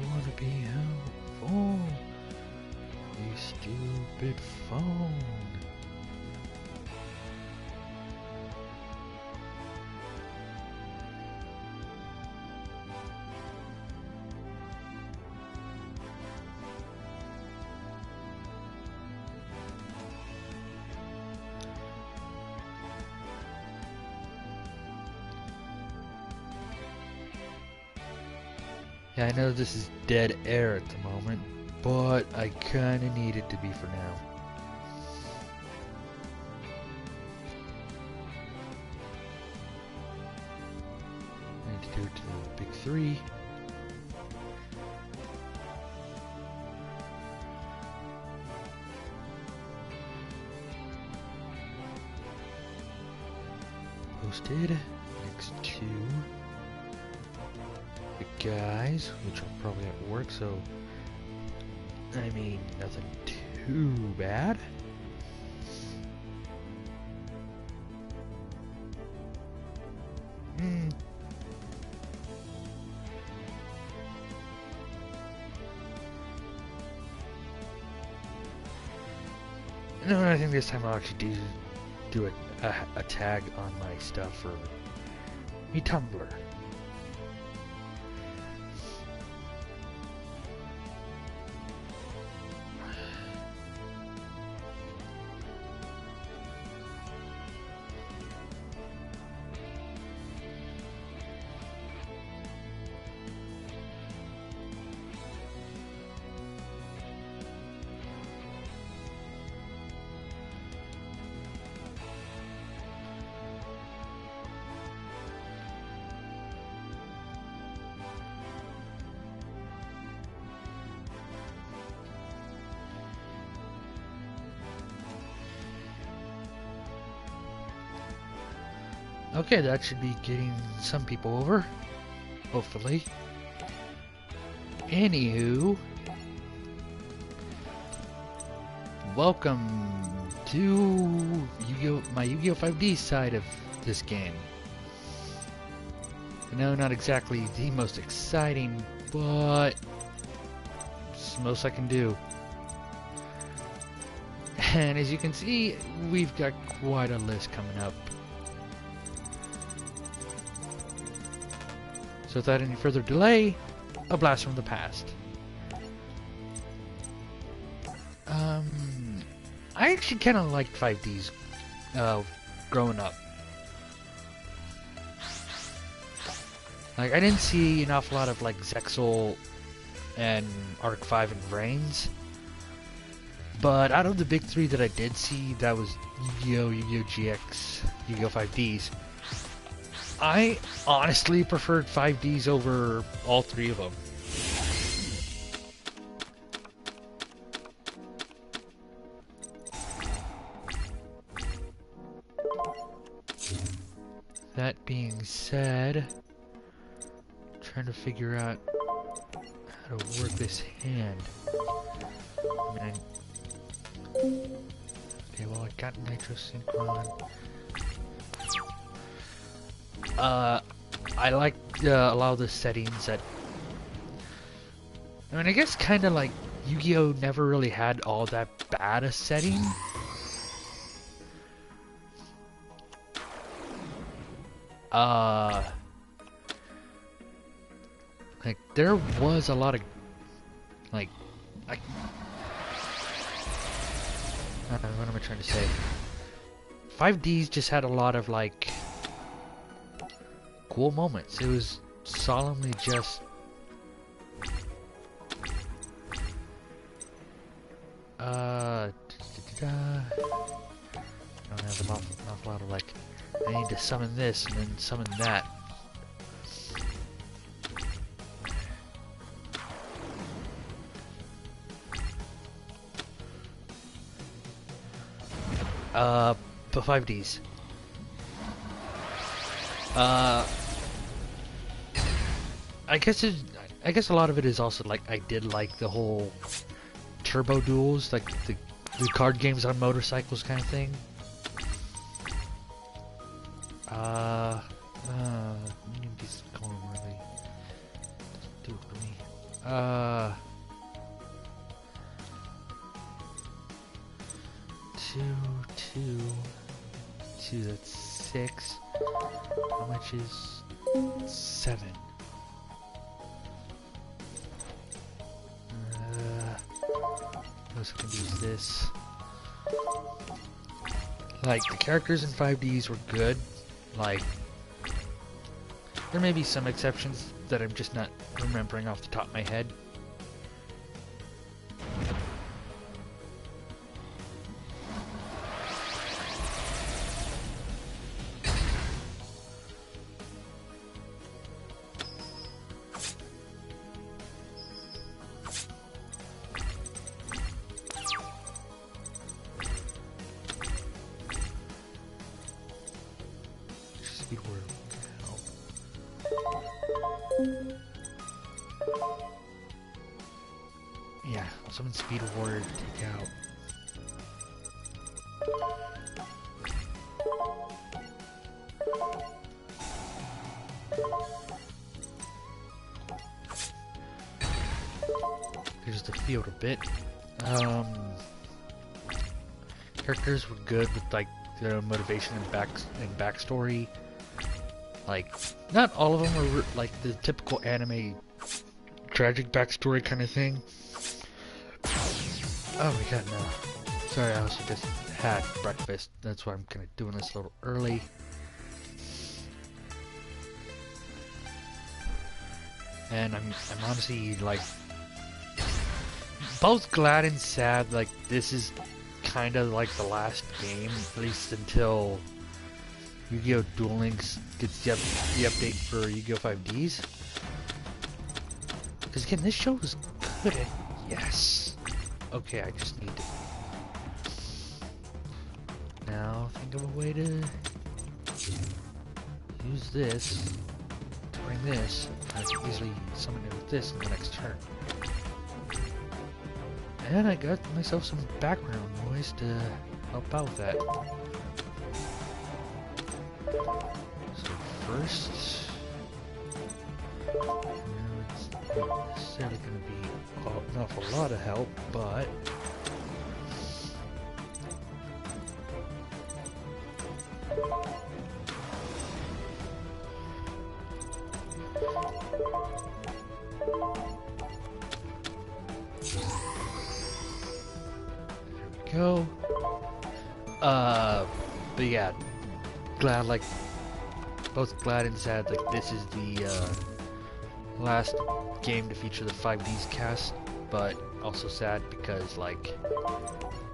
wanna be helpful? You stupid phone. Yeah, I know this is dead air at the moment, but I kinda need it to be for now. I need to do it to the big three. Posted. Next two. The guys, which are probably at work, so I mean, nothing too bad. No, I think this time I'll actually do a tag on my stuff for me Tumblr. Okay, that should be getting some people over, hopefully. Anywho, welcome to my Yu-Gi-Oh! 5D side of this game. I know, not exactly the most exciting, but it's the most I can do. And as you can see, we've got quite a list coming up. So without any further delay, a blast from the past. I actually kind of liked 5Ds growing up. Like, I didn't see an awful lot of like Zexal and Arc 5 and Reigns. But out of the big three that I did see, that was Yu-Gi-Oh!, Yu-Gi-Oh! GX, Yu-Gi-Oh! 5Ds. I honestly preferred 5Ds over all three of them. That being said, I'm trying to figure out how to work this hand. I mean, okay, well, I got Nitro Synchron. I like a lot of the settings that... I mean, I guess kind of like Yu-Gi-Oh! Never really had all that bad a setting. Like, there was a lot of... Like, what am I trying to say? 5Ds just had a lot of, like... cool moments. It was solemnly just I don't have an awful lot of like, I need to summon this and then summon that. But 5Ds. I guess a lot of it is also like I did like the whole turbo duels, like the card games on motorcycles kind of thing. These going really do it for me. How much is 7? I can use this. Like, the characters in 5Ds were good. Like, there may be some exceptions that I'm just not remembering off the top of my head. Yeah, summon Speed Warrior to take out. There's the field a bit. Characters were good with like their own motivation and backstory. Like, not all of them were like the typical anime tragic backstory kind of thing. Oh my god, no. Sorry, I also just had breakfast. That's why I'm kind of doing this a little early. And I'm honestly like both glad and sad. Like, this is kind of like the last game, at least until Yu-Gi-Oh! Duel Links gets the update for Yu-Gi-Oh! 5Ds. Because again, this show is good. Yes. Okay, I just need to now think of a way to use this to bring this. I can easily summon it with this in the next turn. And I got myself some background noise to help out with that. So first, it's not necessarily going to be an awful lot of help, but go. But yeah, glad, like, both glad and sad, like, this is the, last game to feature the 5Ds cast, but also sad because, like,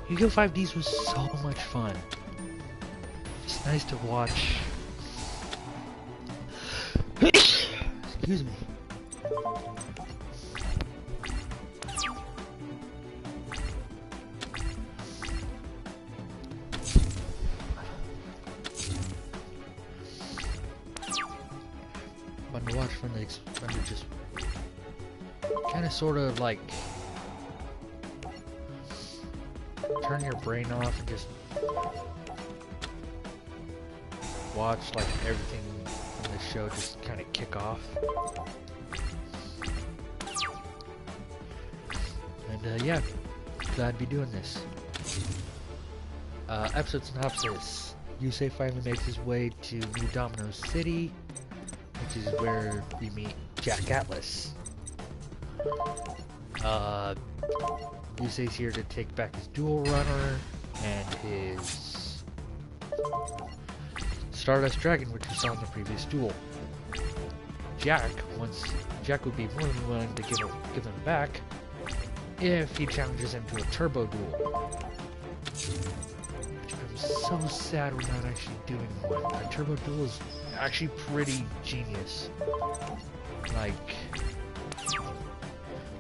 Yu-Gi-Oh! 5Ds was so much fun. It's nice to watch. Excuse me. Fun to watch when they just kind of sort of like turn your brain off and just watch like everything in the show just kind of kick off. And yeah, glad to be doing this. Episode synopsis. Yusei finally makes his way to New Domino City, which is where we meet Jack Atlas. Yusei's here to take back his Duel Runner and his Stardust Dragon, which we saw in the previous duel. Jack would be more than willing to give them back if he challenges him to a turbo duel. Which I'm so sad we're not actually doing one. A turbo duel is actually pretty genius. Like,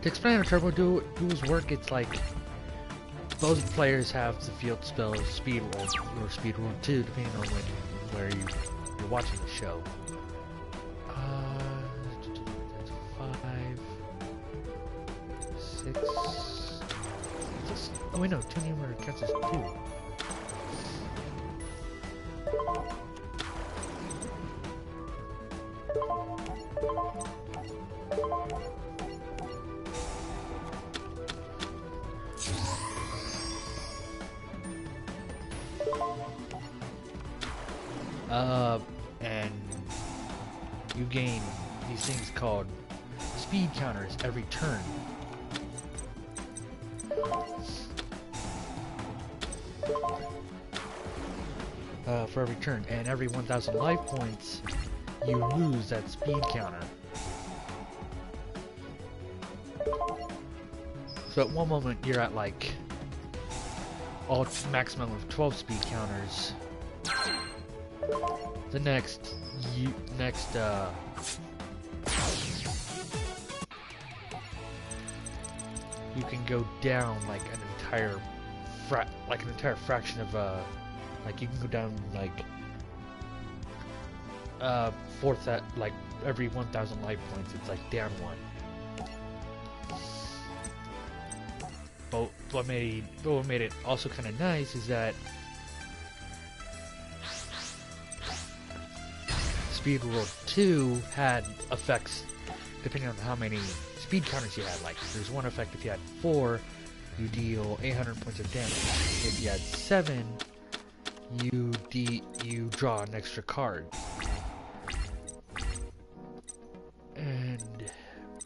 to explain how turbo duels work, it's like both players have the field spell Speed Roll or Speed Roll 2, depending on where you're watching the show. That's 5, 6. Oh wait, no, 2 number counts as 2. and you gain these things called speed counters every turn. For every turn, and every 1,000 life points, you lose that speed counter. So at one moment you're at like maximum of 12 speed counters. The next you can go down like an entire fraction of like you can go down like fourth at like every 1,000 life points. It's like down one. But what made it also kind of nice is that Speed World 2 had effects depending on how many speed counters you had. Like, there's one effect if you had 4, you deal 800 points of damage. If you had 7, you draw an extra card. And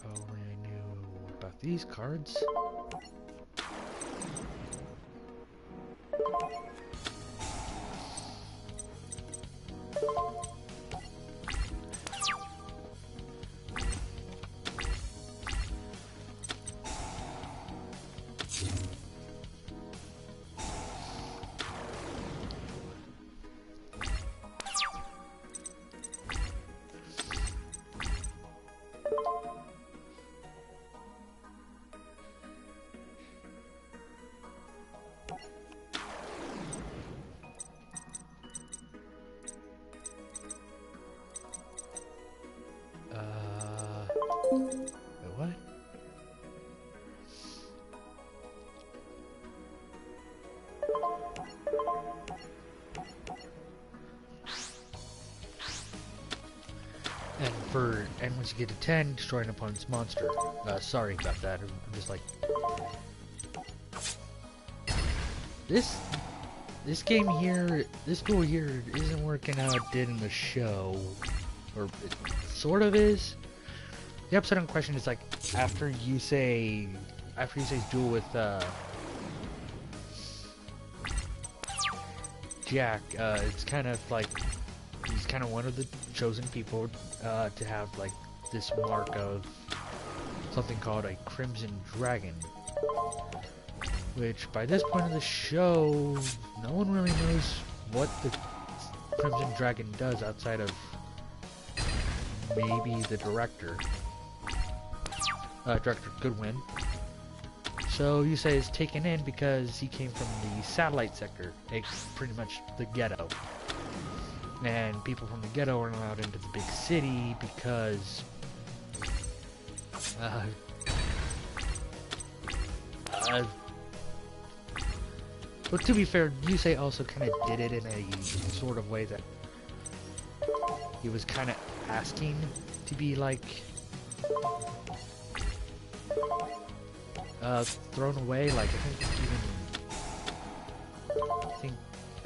only I knew about these cards. What? And once you get to 10, destroy an opponent's monster. Sorry about that. I'm just like this game here, this duel here isn't working how it did in the show, or it sort of is. The episode in question is like after you say duel with Jack. It's kind of like he's kind of one of the chosen people to have like this mark of something called a Crimson Dragon, which by this point of the show, no one really knows what the Crimson Dragon does outside of maybe the director. Director Goodwin. So Yusei is taken in because he came from the satellite sector, pretty much the ghetto. And people from the ghetto aren't allowed into the big city because but to be fair, Yusei also kind of did it in a sort of way that he was kind of asking to be like thrown away. Like I think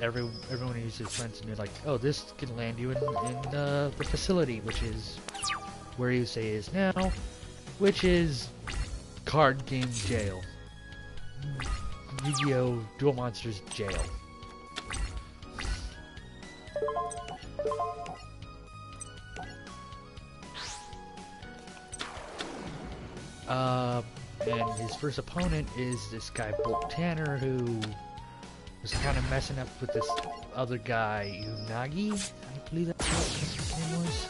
everyone who's his friends knew like, oh, this can land you in the facility, which is where Yusei is now, which is card game jail. Yu-Gi-Oh! Duel Monsters jail. And his first opponent is this guy Bolt Tanner, who was kind of messing up with this other guy Unagi. I believe that's what his name was.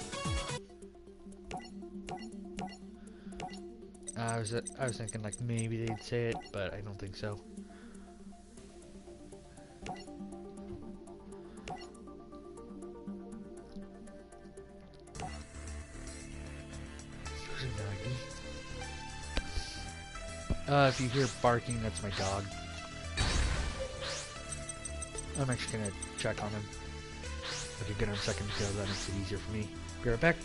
I was thinking like maybe they'd say it, but I don't think so. If you hear barking, that's my dog. I'm actually gonna check on him. Okay, good, in a second because that makes it easier for me. Be right back.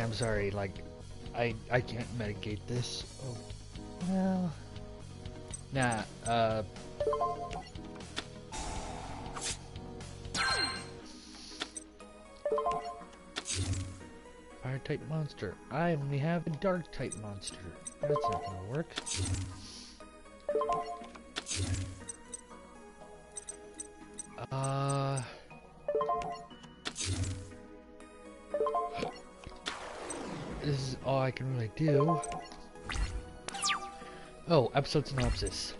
I'm sorry, like, I can't mitigate this. Oh, well, nah, fire type monster. I only have a dark type monster. That's not gonna work. This is all I can really do. Oh, episode synopsis.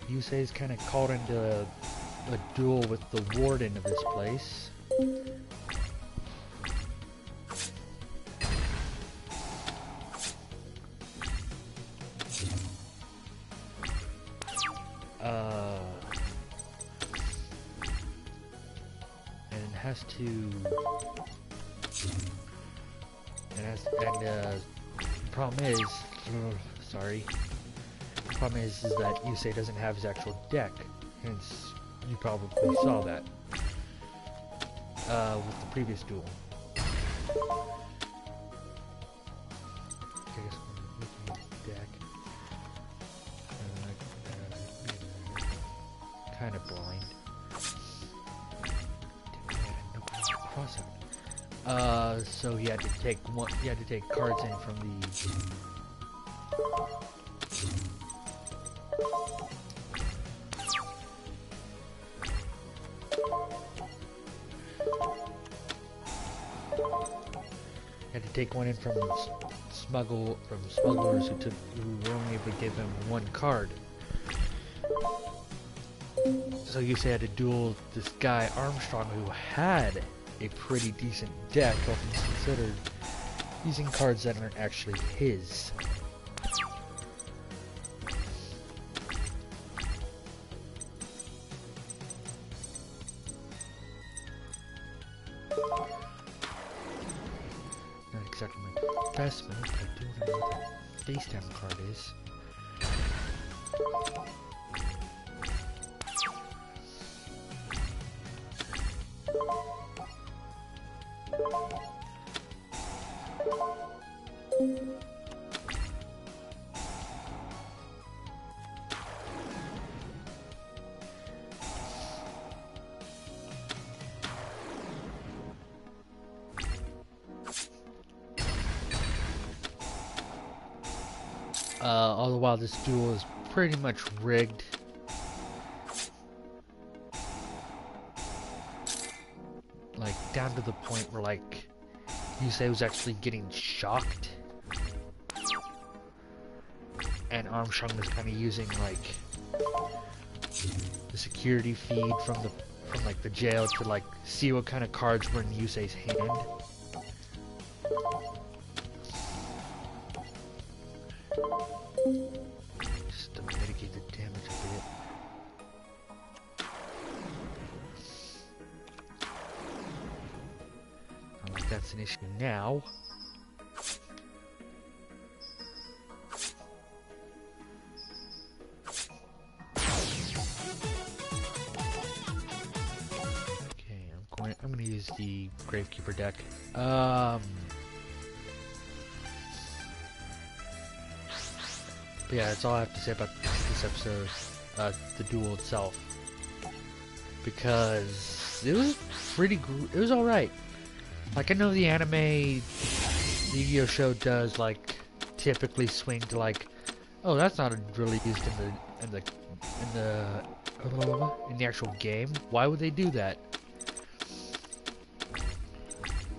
Yusei is kind of called into a duel with the warden of this place. And it has to... the problem is... sorry. The problem is that Yusei doesn't have his actual deck. Hence, you probably saw that. With the previous duel. I guess I'm looking at the deck. Kind of blind. Cross out. So he had to take one. He had to take cards in from the. Had to take one in from smugglers who were only able to give him one card. So Yusei had to duel this guy Armstrong who had a pretty decent deck, all things considered, using cards that aren't actually his. Not exactly my best move, but I do know what the face down card is. All the while this duel is pretty much rigged. Like, down to the point where, like, Yusei was actually getting shocked. And Armstrong was kind of using, like, the security feed from like, the jail to, like, see what kind of cards were in Yusei's hand. Just to mitigate the damage a bit. Not like that's an issue now. Okay, I'm gonna use the Gravekeeper deck. But yeah, that's all I have to say about this episode, the duel itself. Because it was it was alright. Like, I know the anime, the Yu-Gi-Oh show does, like, typically swing to, like, oh, that's not really used in the actual game. Why would they do that?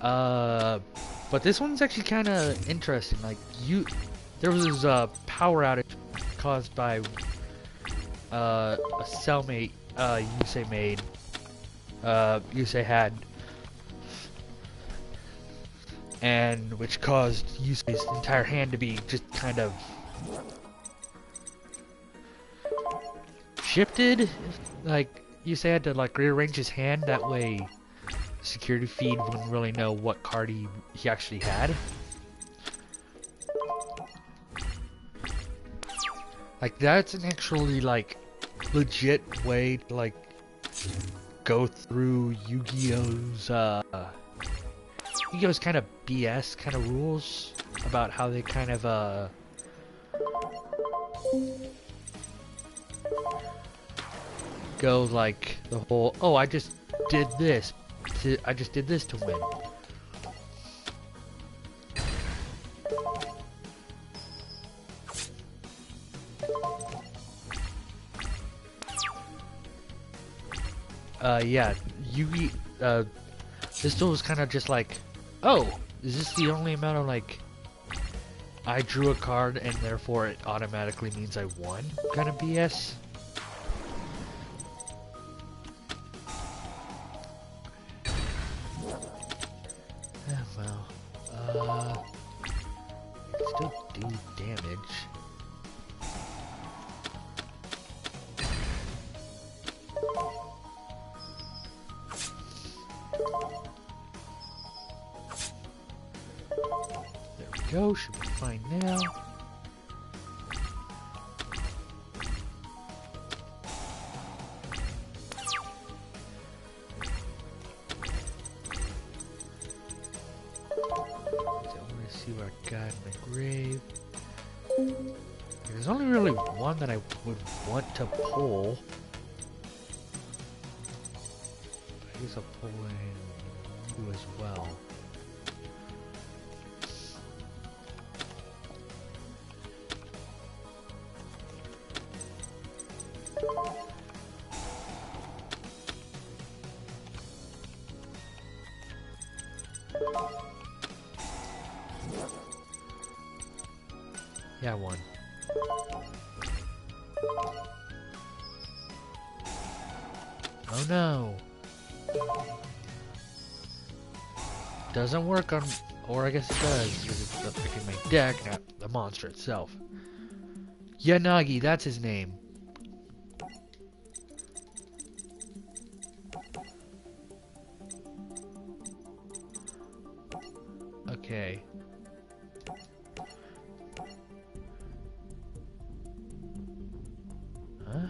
But this one's actually kind of interesting. Like, there was a power outage caused by a cellmate Yusei made. Yusei had, and which caused Yusei's entire hand to be just kind of shifted. Like, Yusei had to, like, rearrange his hand, that way security feed wouldn't really know what card he actually had. Like, that's an actually, like, legit way to, like, go through Yu-Gi-Oh's kind of BS kind of rules about how they kind of, go, like, the whole, oh, I just did this to win. Yeah, Yugi, this duel was kind of just like, oh, is this the only amount of, like, I drew a card and therefore it automatically means I won kind of BS? Yeah, well, I can still do damage. Go, should be fine now. So I'm gonna see what I got in my grave. There's only really one that I would want to pull. I guess I'll pull in you as well. Yeah, one. Oh no! Doesn't work on, or I guess it does, because it's the freaking my deck, not the monster itself. Yanagi, that's his name. Okay. Huh?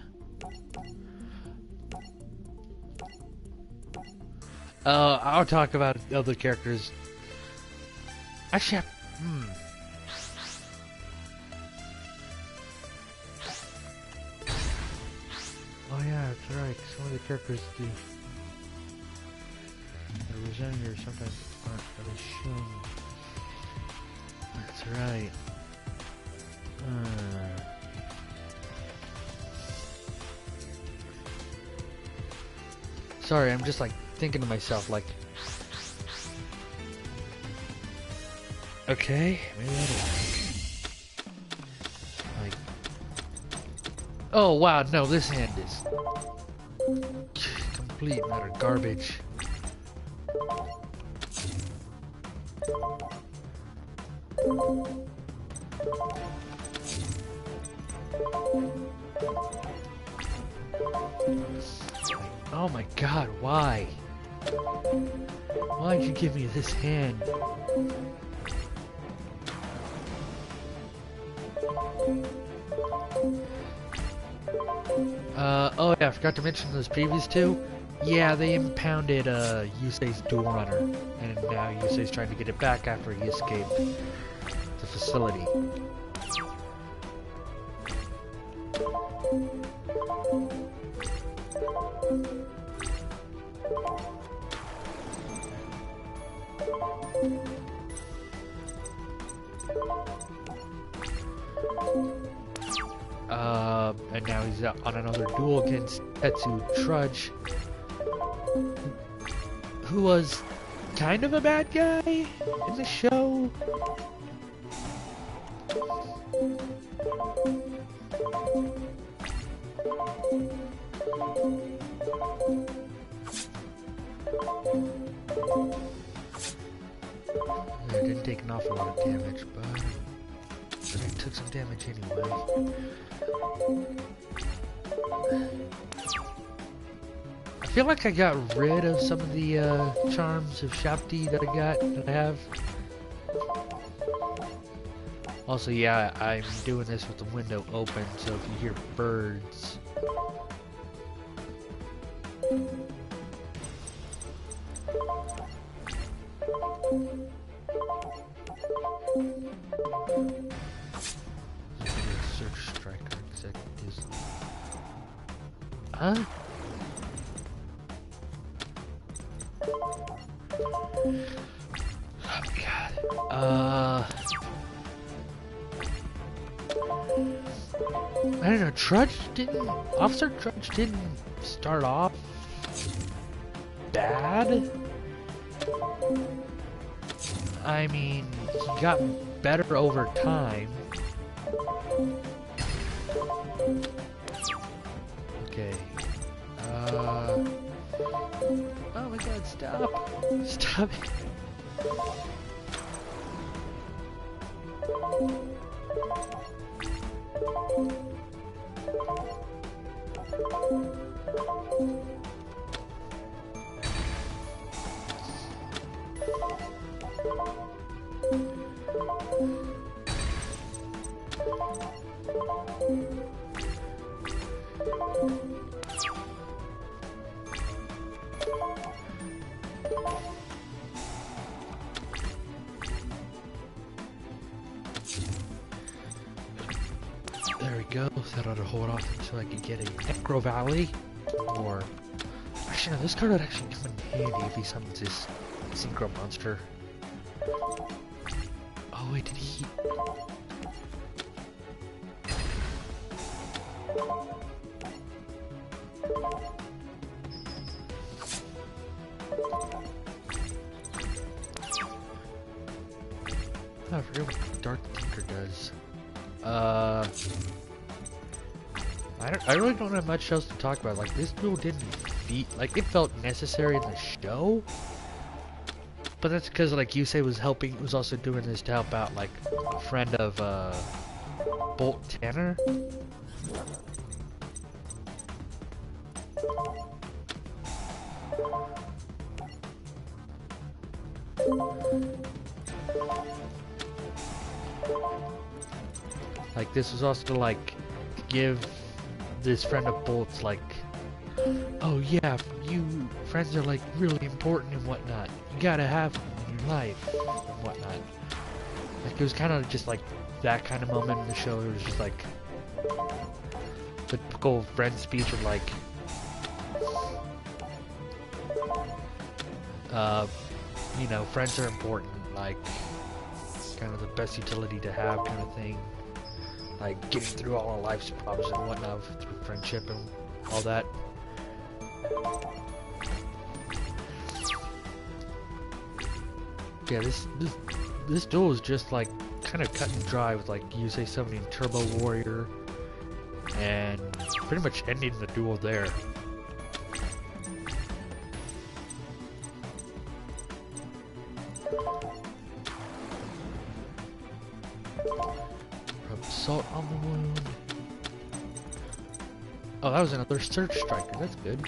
I'll talk about other characters. Actually, oh yeah, that's right. Some of the characters do. The Resenior sometimes aren't really shown. That's right. Sorry, I'm just like thinking to myself, like, okay, maybe that'll work. Like, oh wow, no, this hand is complete and utter garbage. Oh my god, why? Why'd you give me this hand? Oh yeah, I forgot to mention those previous two. Yeah, they impounded Yusei's Duel Runner, and now Yusei's trying to get it back after he escaped the facility. And now he's on another duel against Tetsu Trudge, who was kind of a bad guy in the show. It didn't take an awful lot of damage, but I took some damage anyway. I feel like I got rid of some of the charms of Shapti that I have. Also, yeah, I'm doing this with the window open, so if you hear birds... Search striker executives. Huh? Oh my god. I don't know, Officer Trudge didn't start off bad? I mean, he got better over time. Okay. Oh my god, stop! Stop it! There we go. That ought to hold off until I can get a Necro Valley. Or... Actually, no, this card would actually come in handy if he summons this Synchro Monster. Oh wait, did he... Oh, I forget what Dark Tinker does. I really don't have much else to talk about. Like, this duel didn't like, it felt necessary in the show. But that's because, like, Yusei was also doing this to help out, like, a friend of, Bolt Tanner. Like, this was also to, like, give this friend of Bolt's, like, oh yeah, you friends are, like, really important and whatnot. You gotta have them in your life and whatnot. Like, it was kind of just, like, that kind of moment in the show. It was just, like, the typical friend speech of, like, you know, friends are important, like, kind of the best utility to have kind of thing. Like, getting through all our life's problems and whatnot through friendship and all that. Yeah, this duel is just, like, kind of cut and dry with, like, Yusei summoning Turbo Warrior and pretty much ending the duel there. Salt on the wound. Oh, that was another Surge Striker. That's good.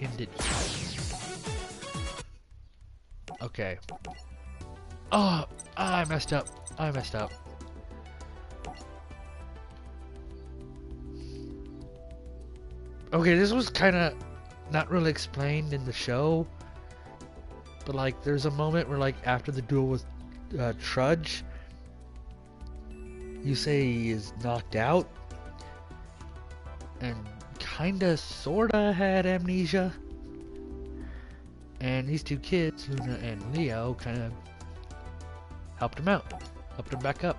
Ended. Okay. Oh, I messed up. Okay, this was kind of not really explained in the show. But, like, there's a moment where, like, after the duel with Trudge, Yusei is knocked out and kinda sorta had amnesia. And these two kids, Luna and Leo, kinda helped him out. Helped him back up.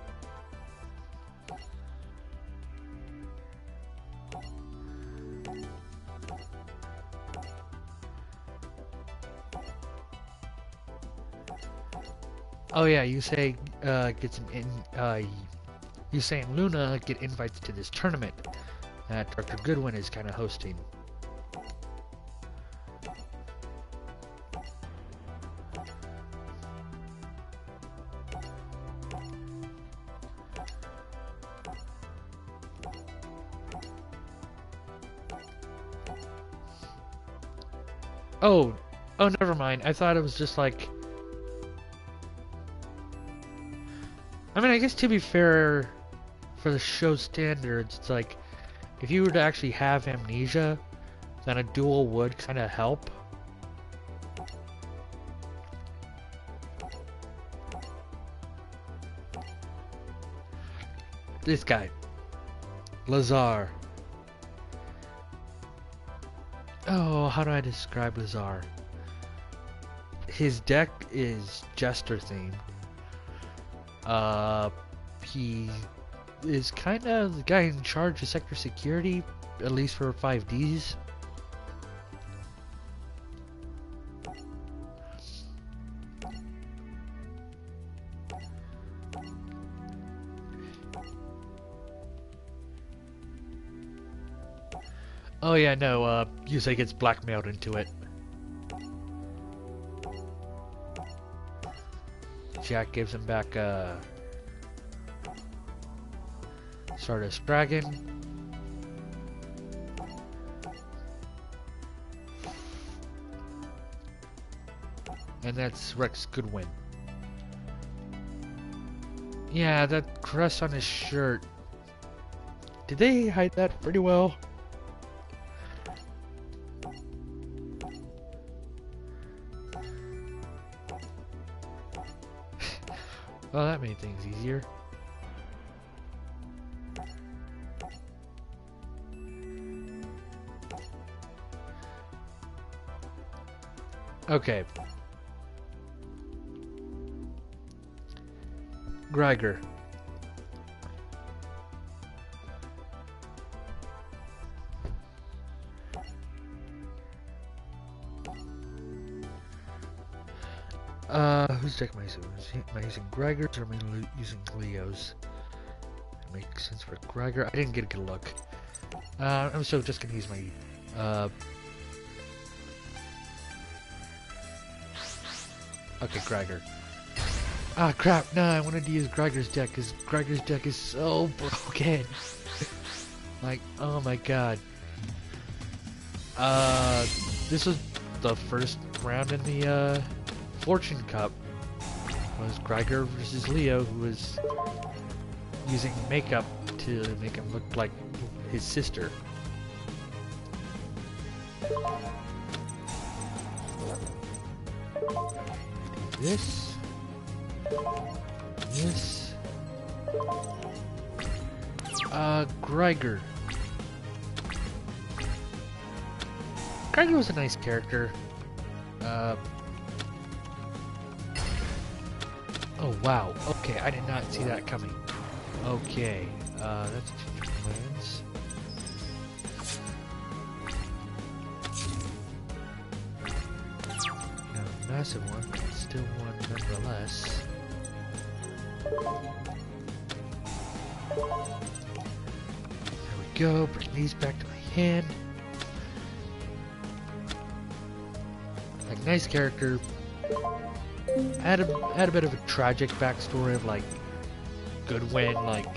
Oh yeah, Yusei gets Yusei and Luna get invites to this tournament that Dr. Goodwin is kind of hosting. Oh, oh, never mind. I thought it was just like... I mean, I guess to be fair, for the show standards, it's like, if you were to actually have amnesia, then a duel would kind of help. This guy. Lazar. Oh, how do I describe Lazar? His deck is Jester themed. He is kind of the guy in charge of sector security, at least for 5Ds. Oh yeah, no, Yusei gets blackmailed into it. Jack gives him back, Stardust Dragon. And that's Rex Goodwin. Yeah, that crest on his shirt. Did they hide that pretty well? Well, that made things easier. Okay. Greiger. Whose deck am I using? Am I using Greiger's or am I using Leo's? It makes sense for Greiger. I didn't get a good look. I'm so just gonna use my, okay, Greiger. Ah, crap, no, I wanted to use Greiger's deck, because Greiger's deck is so broken. Like, oh my god. This was the first round in the, Fortune Cup. It was Greiger versus Leo, who was using makeup to make him look like his sister. This. This. Greiger. Greiger was a nice character. Oh wow, okay, I did not see that coming. Okay, that's two plans. Not a massive one, but still one nonetheless. There we go, bring these back to my hand. Like, nice character. Had a bit of a tragic backstory of like Goodwin, like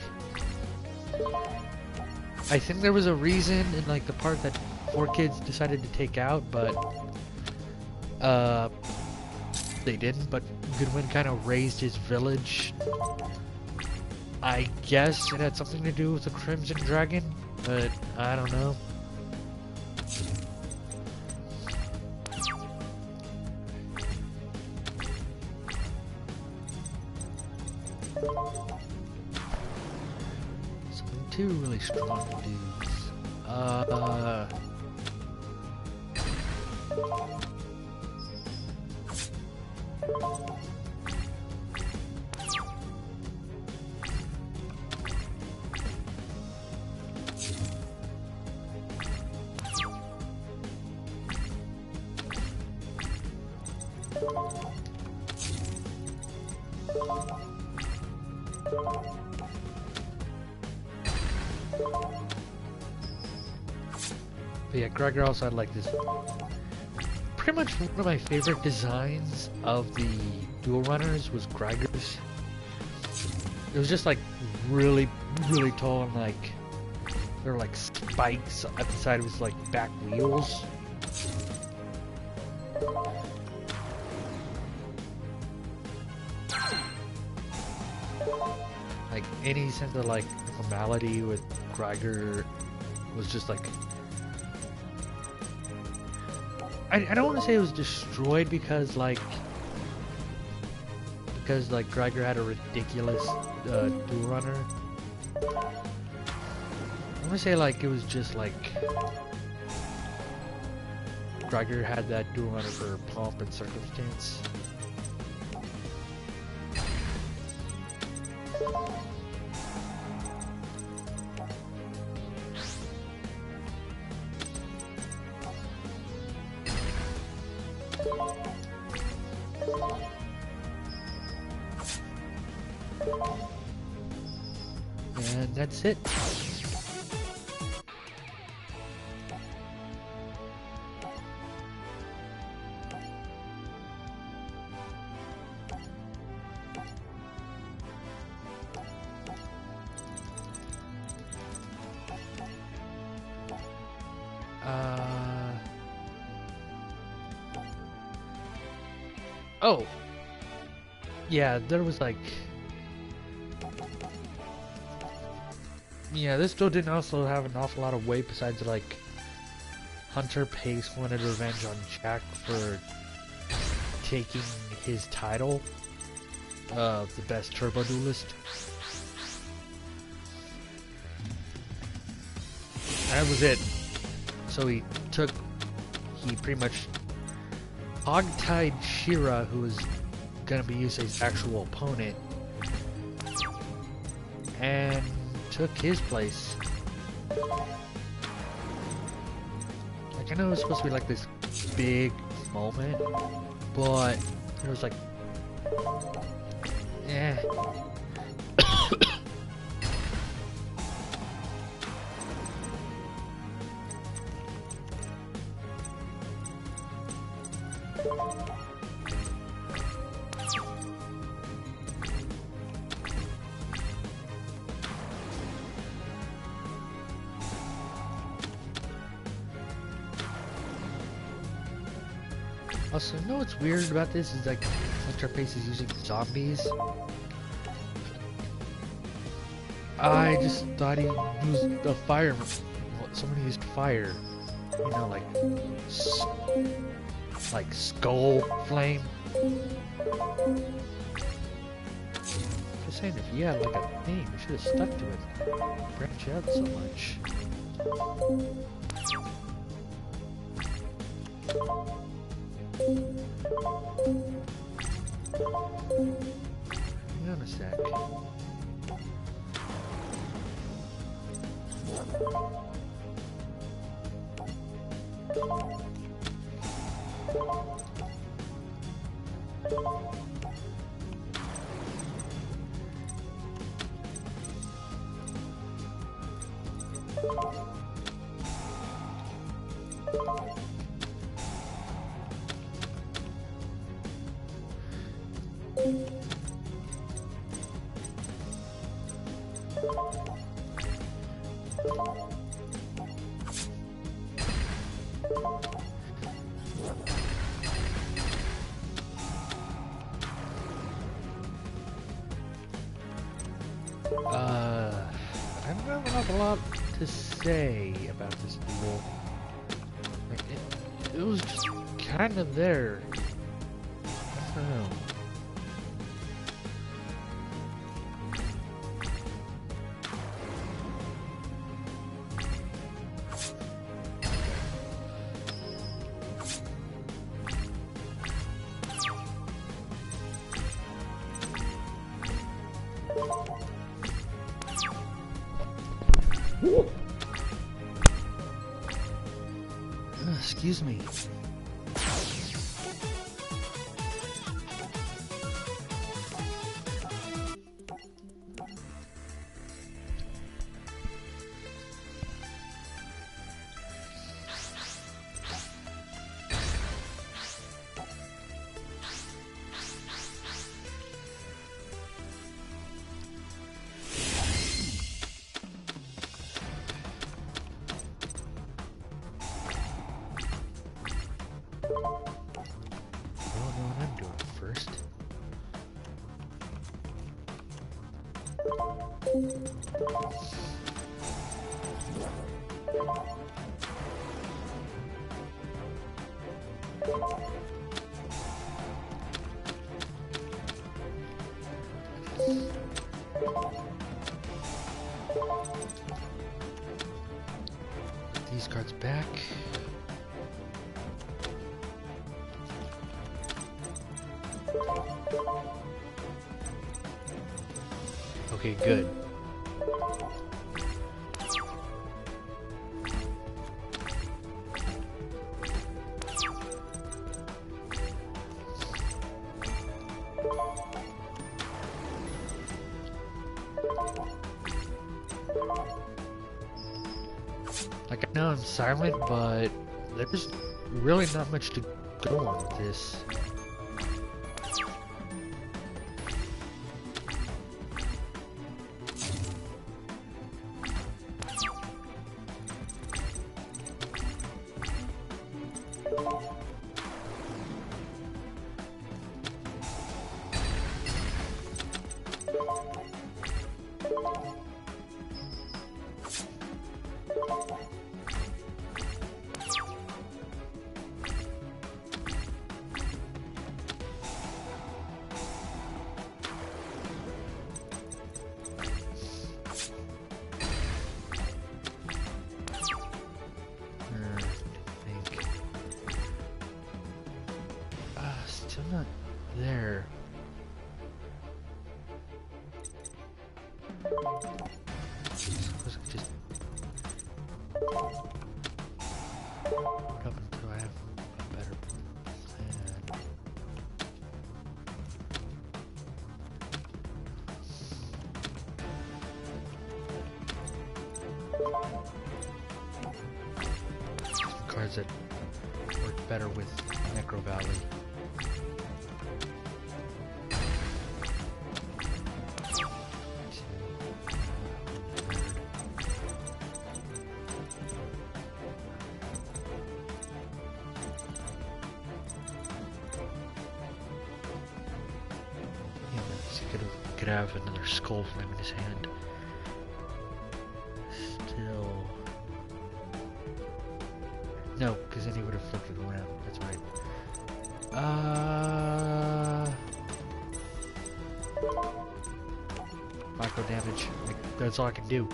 I think there was a reason in like the part that 4Kids decided to take out, but they didn't, but Goodwin kind of raised his village. I guess it had something to do with the Crimson Dragon, but I don't know. Two really strong dudes. But yeah, Greiger also had like this, pretty much one of my favorite designs of the dual runners was Greiger's. It was just like really, really tall and like, there were like spikes at the side of his like back wheels. Like any sense of like normality with Greiger was just like I don't want to say it was destroyed because Greiger had a ridiculous dual runner. I want to say like it was just like Greiger had that dual runner for pomp and circumstance. And that's it. Oh, yeah, there was like, yeah, this still didn't also have an awful lot of weight besides like Hunter Pace wanted revenge on Jack for taking his title of the best turbo duelist. That was it. So he pretty much hogtied Shira, who was gonna be Yusei's actual opponent, and took his place. Like, I know it was supposed to be like this big moment, but it was like, eh. Also, you know what's weird about this is like Hunter Pace is using zombies. I just thought he used a fire. Somebody used fire. You know, like skull flame. Just saying, if you had like a theme, you should have stuck to it. Branch out so much. Hang on a sec. I don't have a lot to say about this duel. Like, it was just kind of there. I don't know. Excuse me. first. These cards back. Okay, good. Like, I know I'm silent, but there's really not much to go on with this. Still not there. Suppose I just put up until I have a better plan. Some cards that work better with Necro Valley. Could have another skull flame in his hand. Still. No, because then he would have flipped it around. That's right. Micro damage. Like, that's all I can do.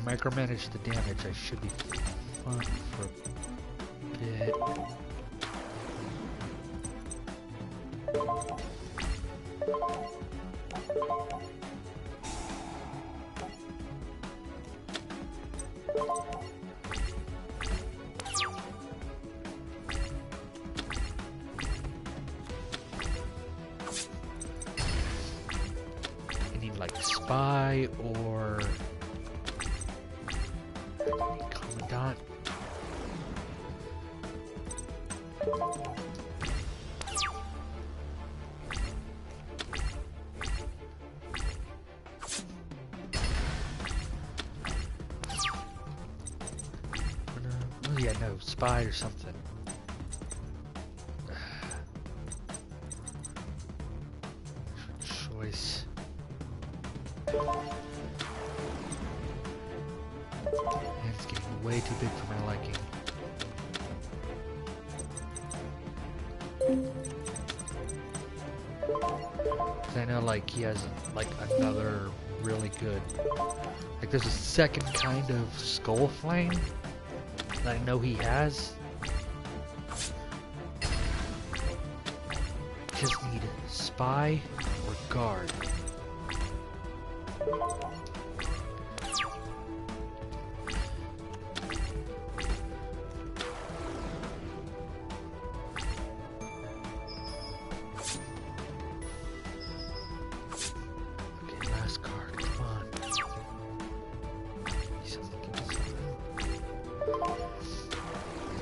Micromanage the damage, I should be fine for a bit. I need like spy or Commandant. Oh yeah, no, spy or something. Choice. And it's getting way too big for my liking. I know, like, he has, like, another really good... Like, there's a second kind of skull flame that I know he has. Just need spy or guard.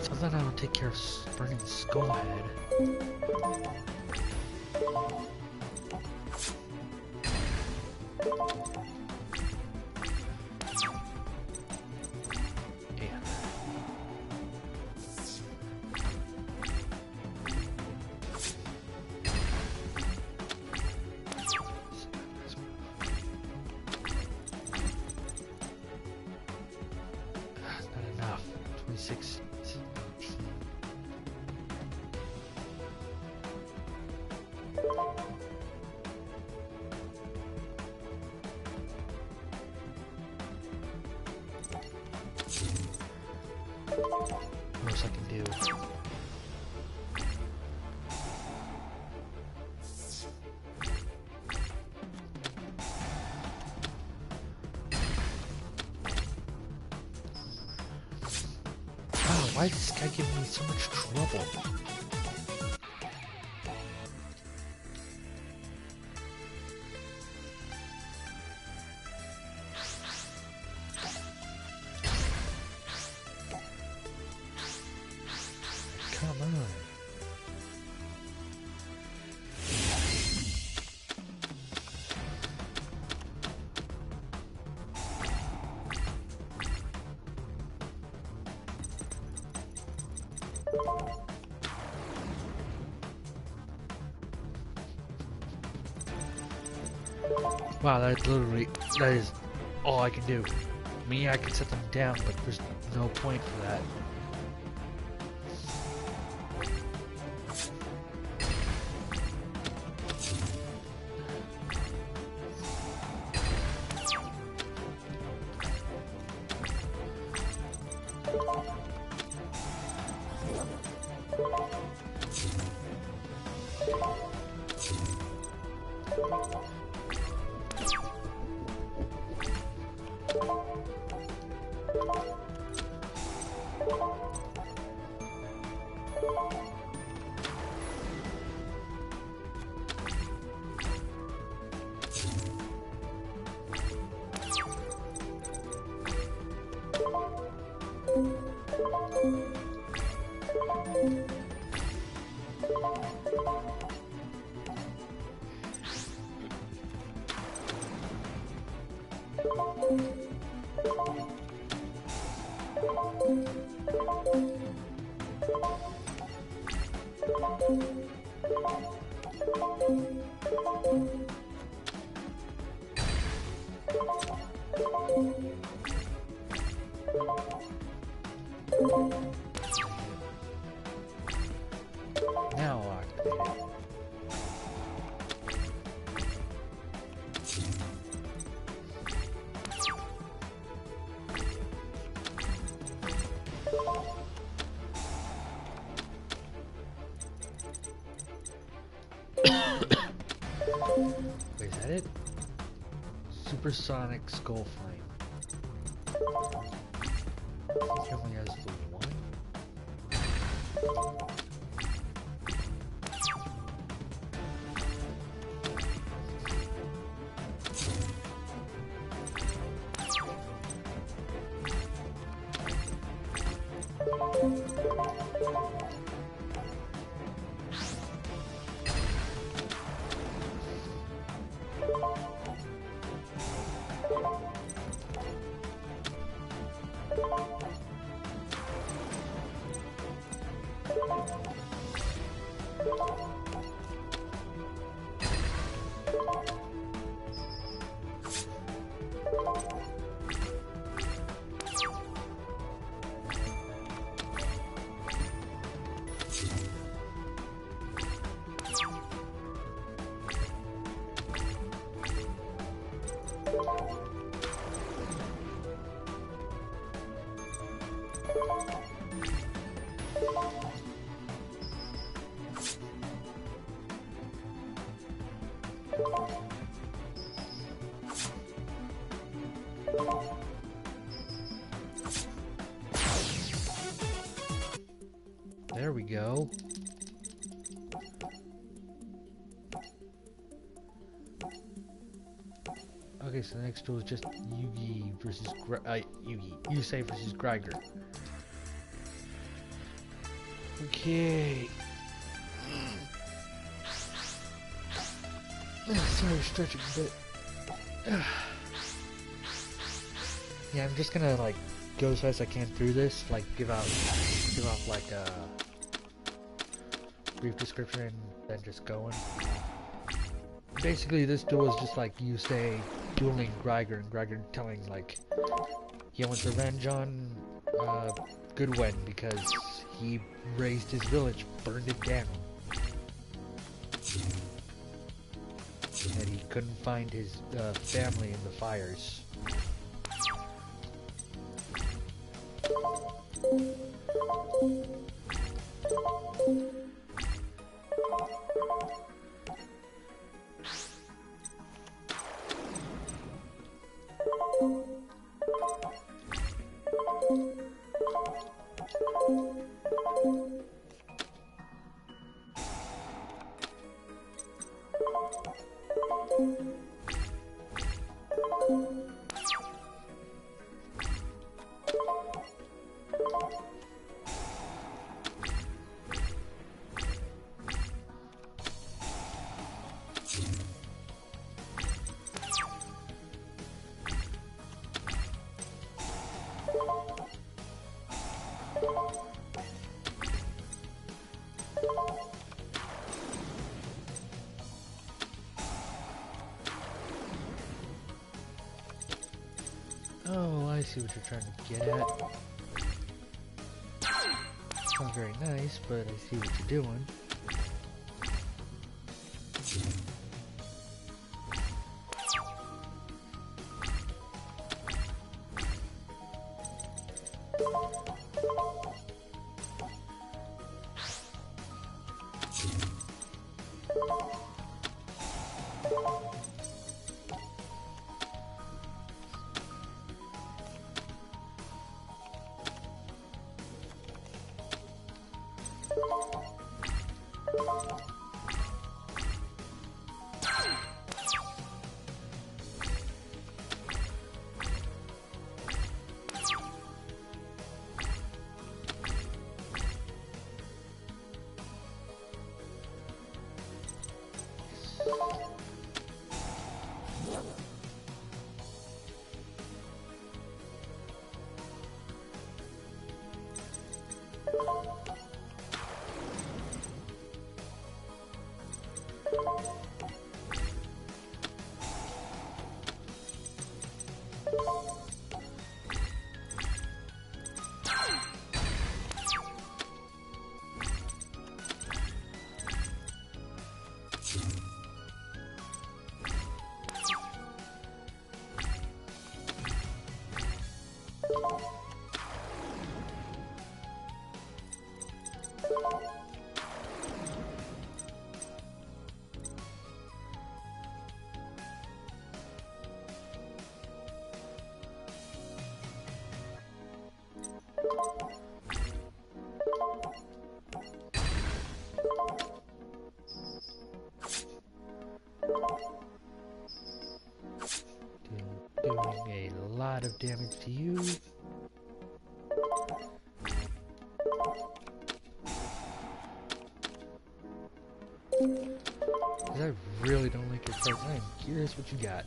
I thought I would take care of burning Skullhead. Yeah. Not enough. 26. 17. What else I can do? Oh, why is this guy giving me so much trouble? Come on. Wow, that is all I can do. Me, I can set them down, but there's no point for that. Now I'll activate it. Wait, is that it? Supersonic Skull Flame. He only has the one. There we go. Okay, so the next duel is just Yugi versus Yusei versus Greiger. Okay. Sorry, stretching a bit. Yeah, I'm just gonna like go as fast as I can through this, like give off like a brief description and then just going. Basically, this duel is just like you say dueling Greiger and Greiger telling like he wants revenge on Goodwin because he razed his village, burned it down, and he couldn't find his family in the fires. Oh, I see what you're trying to get at. Not very nice, but I see what you're doing. Doing a lot of damage to you. Because I really don't like your cards. I am curious what you got.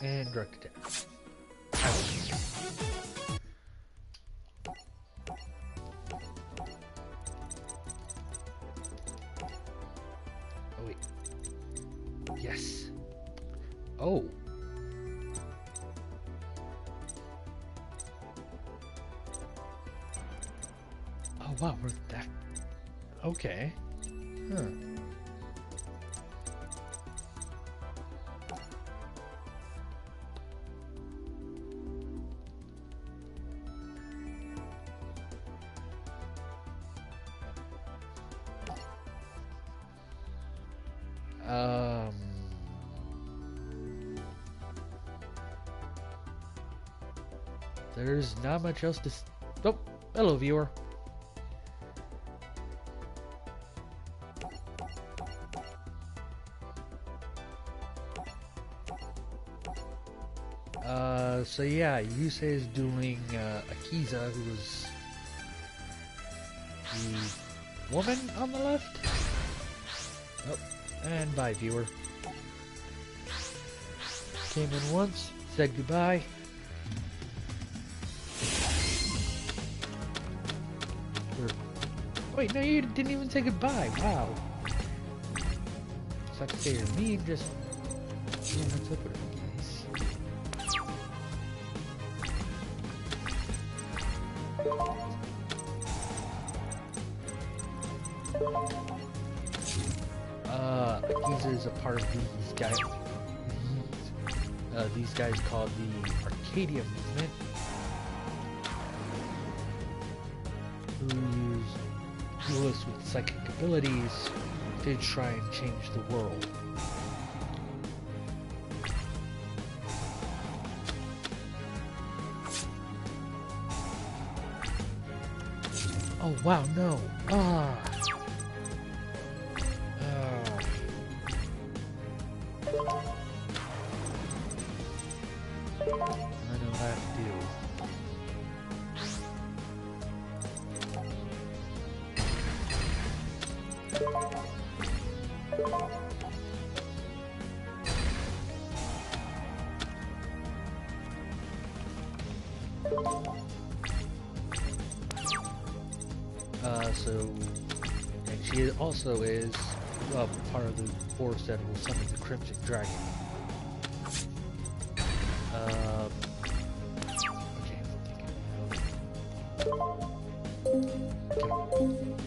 And direct attack. Oh wait. Yes. Oh. Oh wow, we're that. Okay. Huh. There's not much else to. Oh, hello, viewer. So yeah, Yusei is dueling Akiza, who is the woman on the left. Oh, and bye, viewer. Came in once, said goodbye. Wait, no, you didn't even say goodbye. Wow. It's not to say you're mean, just yeah, that's up with it. Akiza is a part of these guys called the Arcadia movement, who use duelists with psychic abilities to try and change the world. Oh wow, no. I know what I have to do. And she also is part of the force that will summon the Crimson Dragon.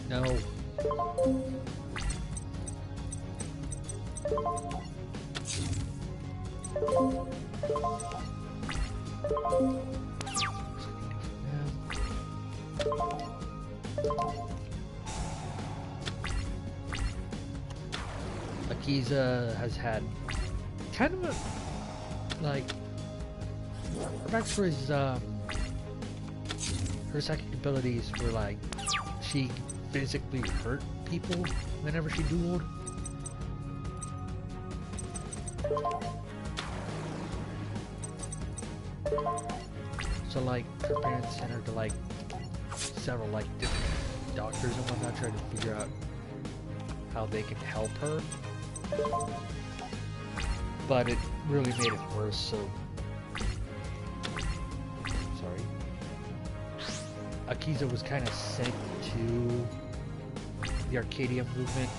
No. Akiza has had kind of a, like, her backstory is, her psychic abilities were like, she physically hurt people whenever she dueled. So like, her parents sent her to like, several like different doctors and whatnot, trying to figure out how they can help her. But it really made it worse, so... Sorry. Akiza was kind of sent to the Arcadia movement,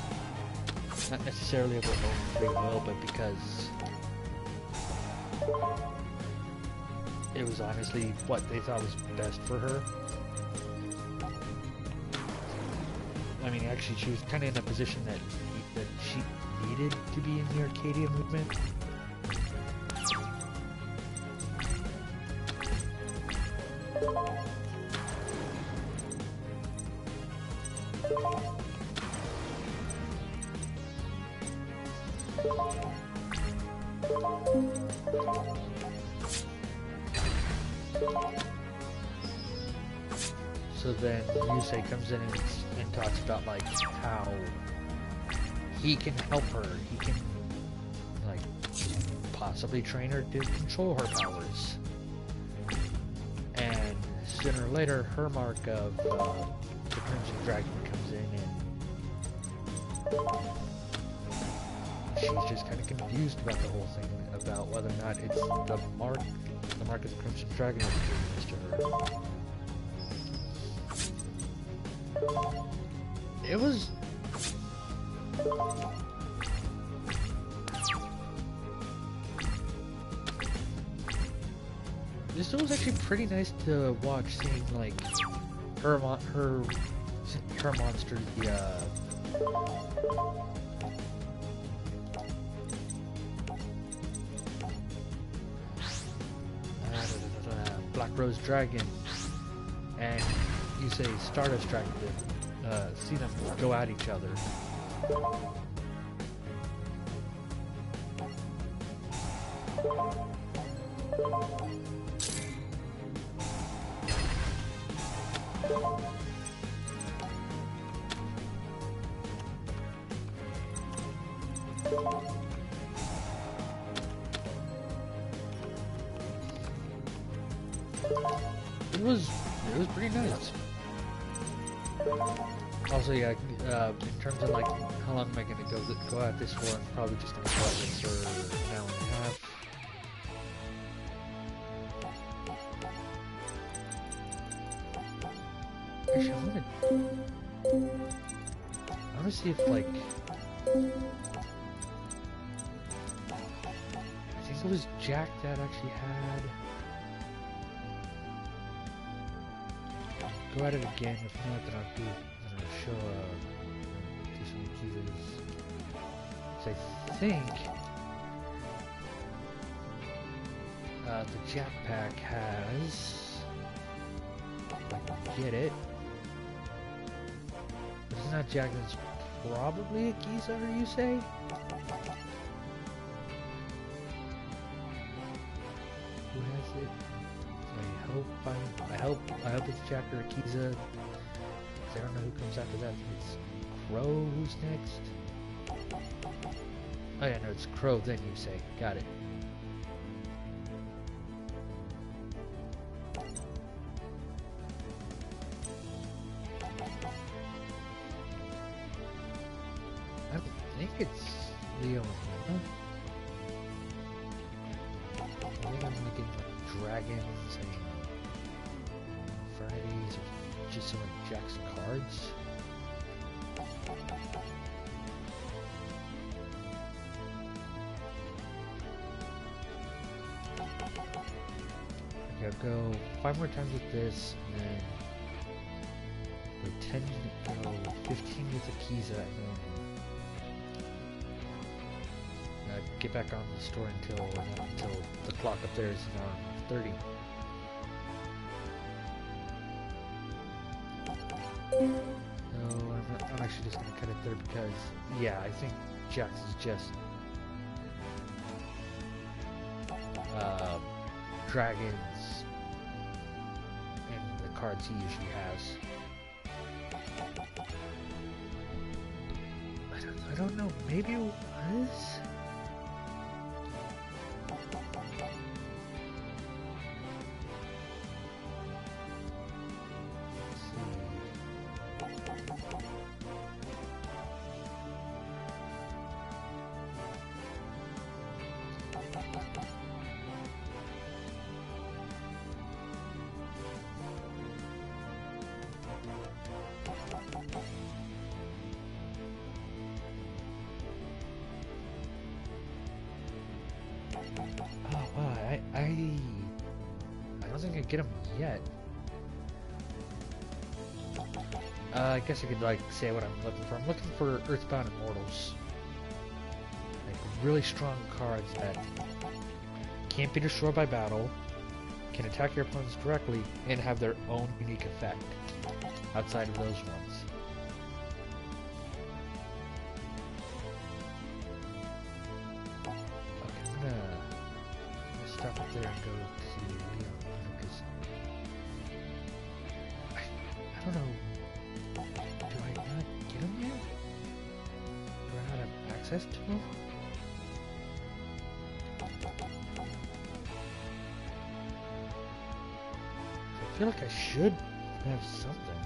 not necessarily of her own free will, but because it was honestly what they thought was best for her. I mean, actually, she was kind of in a position that she needed to be in the Arcadia movement. So then Yusei comes in and talks about like how he can help her. He can like possibly train her to control her powers. And sooner or later, her mark of the Crimson Dragon comes in, and she's just kind of confused about the whole thing, about whether or not it's the mark of the Crimson Dragon is doing this to her. It was... This was actually pretty nice to watch, seeing like her monster, the Black Rose Dragon, and you say Stardust Dragon, to see them go at each other. It was pretty nice. Also, yeah, in terms of like how long am I gonna go at this for? I'm probably just gonna go at this for an hour and a half. Actually, I wanna see if like I think it was Jack that actually had. Go at it again. If not, then I'll show do some keys. So I think the Jack pack has. If I can get it. If it's not Jack, then it's probably a Giza, you say? Who has it? I hope it's Jack or Akiza. I don't know who comes after that. It's Crow who's next. Oh yeah, no, it's Crow then you say. Got it. I think it's Leo and Luna. I think I'm gonna get like dragons and Fridays or just some of Jack's cards. Okay, I'll go 5 more times with this, and then go 10, go 15 with Akiza, and then get back on the store until the clock up there is an hour and 30. No, I'm actually just gonna cut it there because, yeah, I think Jax is just dragons and the cards he usually has. I don't know, maybe it was? Oh wow, I don't think I get him yet. I guess I could like say what I'm looking for. I'm looking for Earthbound Immortals. Like really strong cards that can't be destroyed by battle, can attack your opponents directly, and have their own unique effect outside of those ones. Stop up there and go to Leon because I don't know. Do I not get him yet? Do I not have access to him? I feel like I should have something.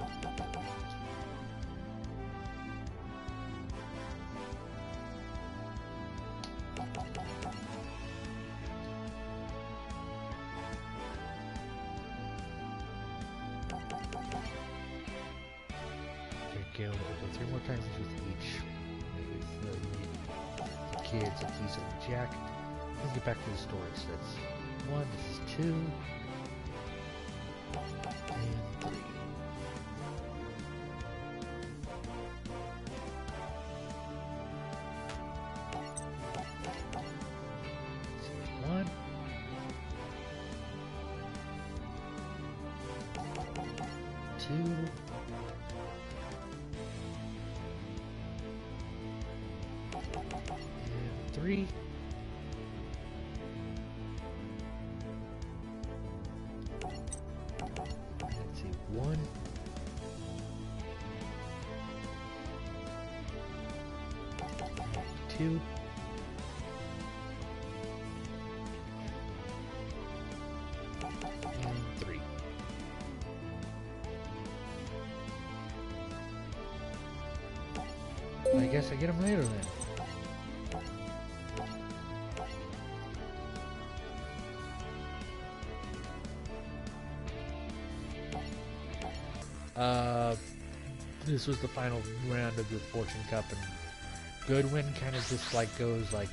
We'll go 3 more times with each. With the kids, Akiza and Jack. Let's get back to the story. So that's 1, this is 2, and 3. So 1, 2. And 3. Let's see, 1. 2. And 3. I guess I get them later then. This was the final round of the Fortune Cup, and Goodwin kind of just like goes like,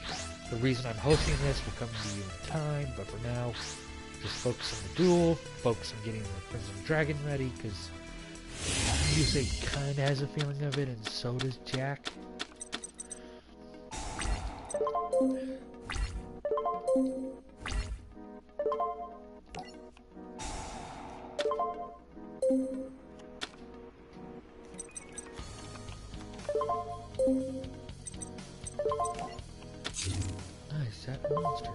the reason I'm hosting this will come to you in time, but for now, just focus on the duel, focus on getting the Crimson Dragon ready, because Yusei kind of has a feeling of it, and so does Jack. Nice, that monster.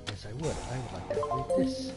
Yes, I would. I would like to upgrade this.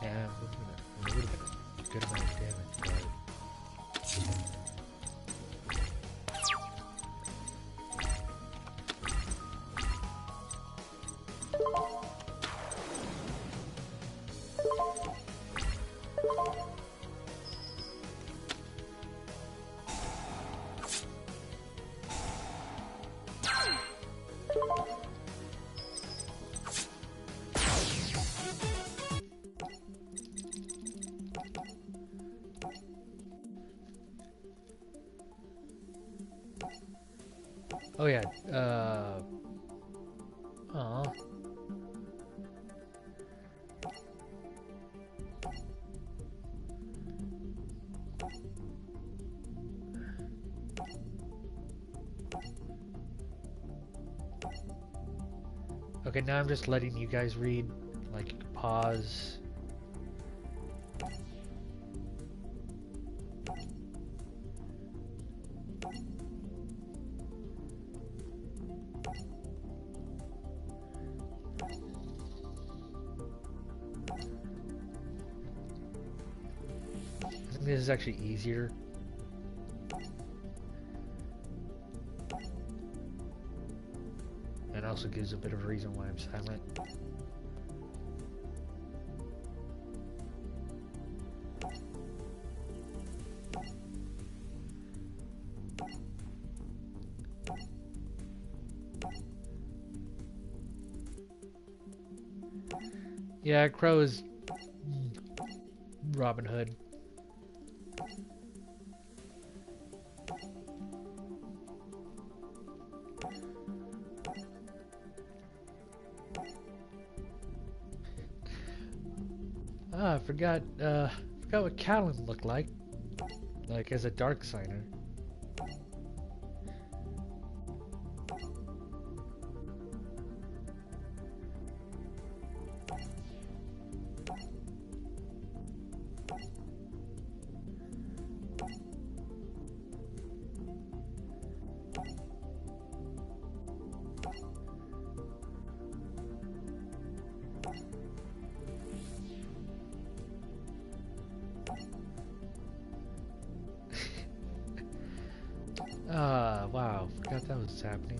Yeah, a little bit, a good amount of damage, Oh yeah, aw. Okay, now I'm just letting you guys read, like, pause. I think this is actually easier. And also gives a bit of a reason why I'm silent. Yeah, Crow is Robin Hood. Ah, I forgot what Callum looked like as a dark signer. Ah, wow, forgot that was happening.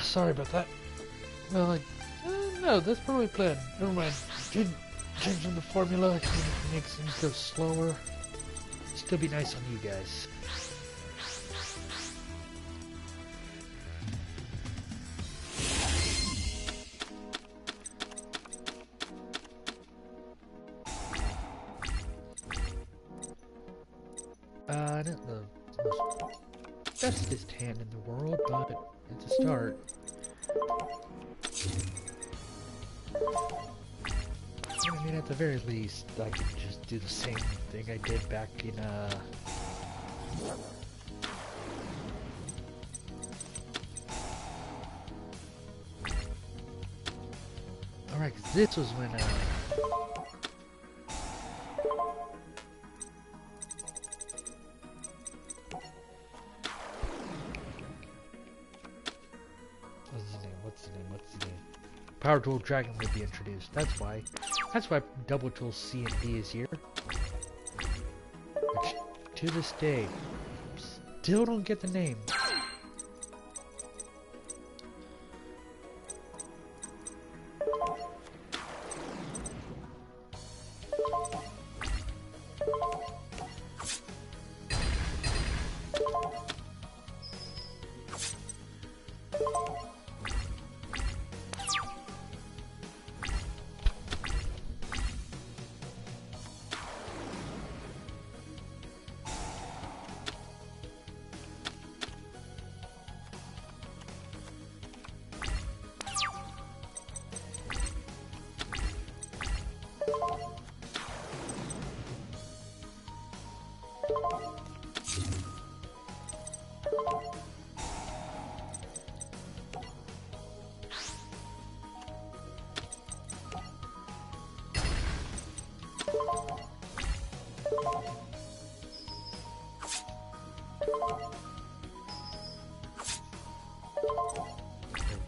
Sorry about that. Well, no, that's probably planned. Never mind. Changing the formula makes things go slower. Still be nice on you guys. Not the most bestest hand in the world, but it's a start. I mean, at the very least, I can just do the same thing I did back in, Alright, 'cause this was when, What's his name? Power Tool Dragon would be introduced. That's why Double Tool C and D is here. Which, to this day, still don't get the name.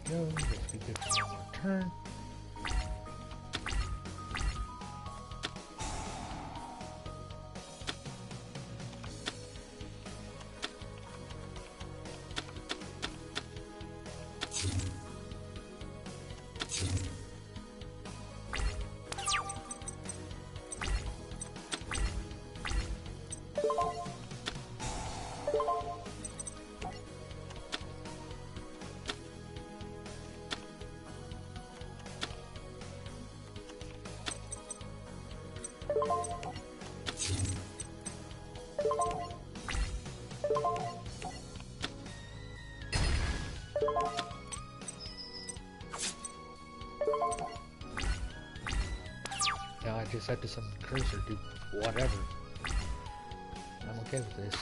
There we go. This will be good for one more turn. Now I just have to summon the cursor, do whatever. I'm okay with this.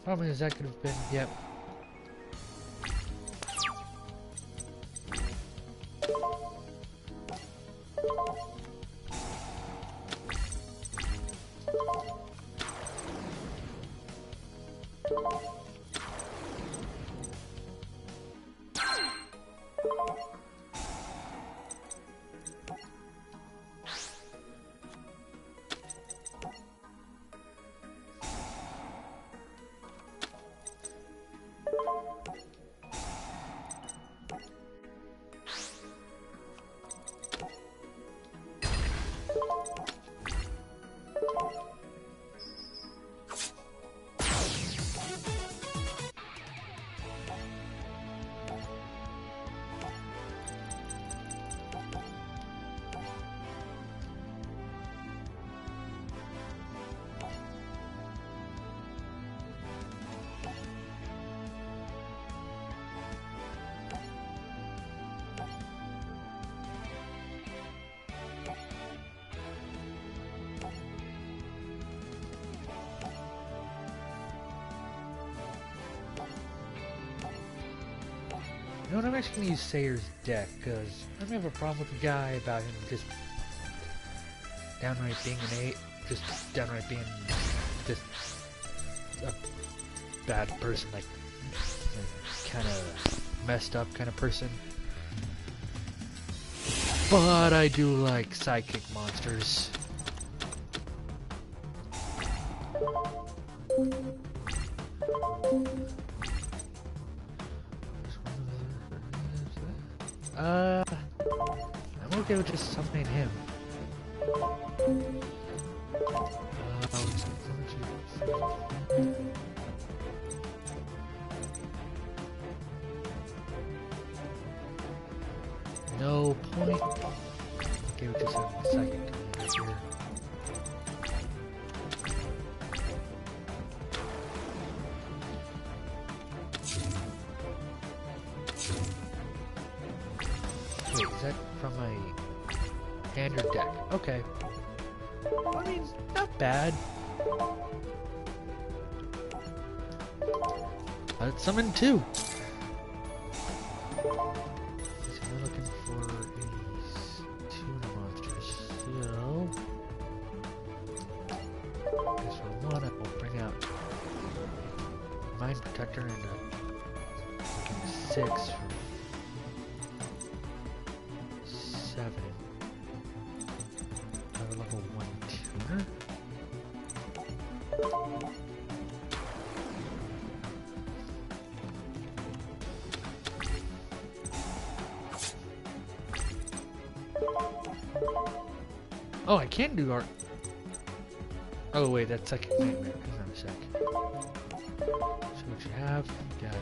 Problem is that could have been, yep. know what, I'm actually gonna use Sayer's deck, because I don't have a problem with the guy about him just downright being just downright being just a bad person, like kind of messed up kind of person. But I do like psychic monsters. I'm okay with just summoning him. No point. Okay, we're just having a psychic here. Wait, is that from my hand or deck? Okay. I mean, not bad. Let's summon two. We're looking for a tuna monster, so I guess for one I will bring out Mind Protector and a 6 for 7. I have a level 1 tuner. Oh, I can do art. Oh wait, that's Psychic Nightmare. Hang on a sec. So what you have, you got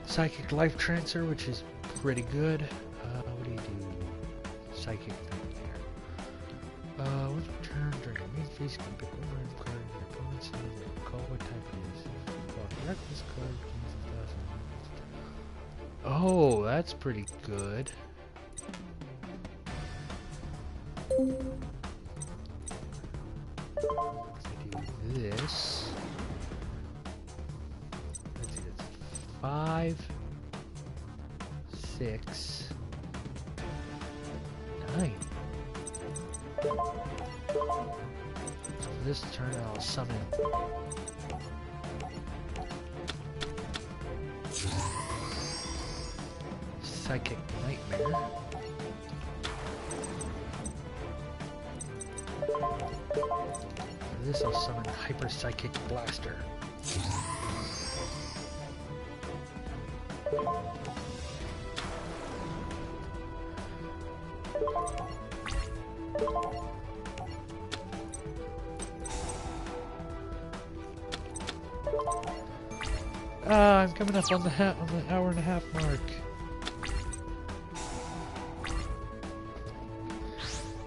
Psychic Life Transfer, which is pretty good. What do you do? Psychic Nightmare. Once per turn during the main phase, you can pick one random card in your opponent's hand and recall what type it is. Call correct this card. Oh, that's pretty good. Do this. Let's see, that's 5, 6, 9. So for this turn, I'll summon Psychic Nightmare. For this, I'll summon Hyper Psychic Blaster. I'm coming up on the hour and a half mark.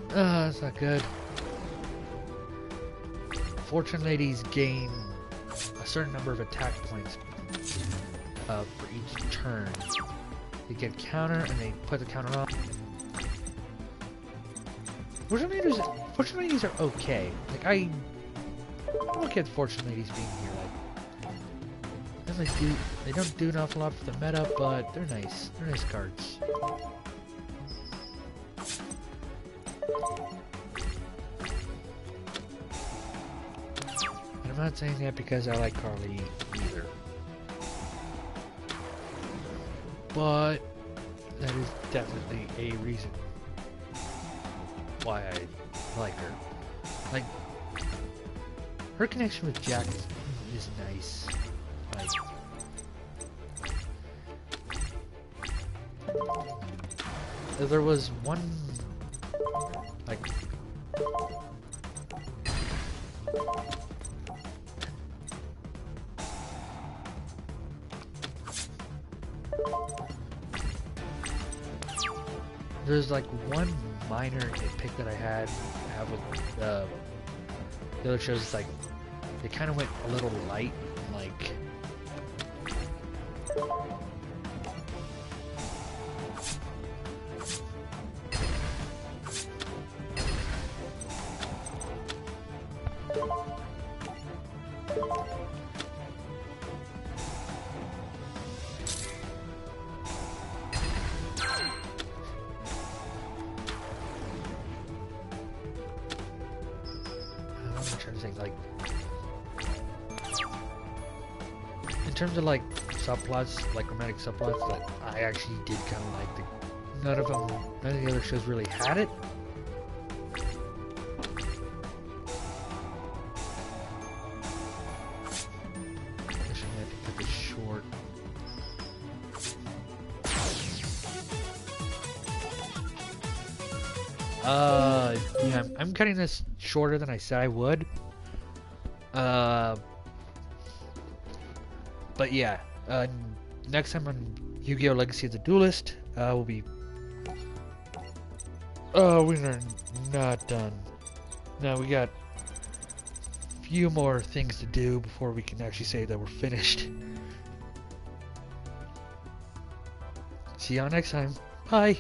That's not good. Fortune Ladies gain a certain number of attack points for each turn. They get counter and they put the counter on. Fortune Ladies are okay. Like I'm okay with Fortune Ladies being here. Like they don't do an awful lot for the meta, but they're nice. They're nice cards. I'm not saying that because I like Carly either. But that is definitely a reason why I like her. Like, her connection with Jack is nice. Like, there was one, like, there's like one minor nitpick that I have with the other shows. Like, they kind of went a little light, like. trying to say, like, in terms of like subplots, like romantic subplots, that I actually did kind of like. None of the other shows really had it. Actually, I have to cut this short. Yeah, I'm cutting this shorter than I said I would. But yeah, next time on Yu-Gi-Oh! Legacy of the Duelist, we'll be. Oh, we are not done. No, we got a few more things to do before we can actually say that we're finished. See y'all next time. Bye.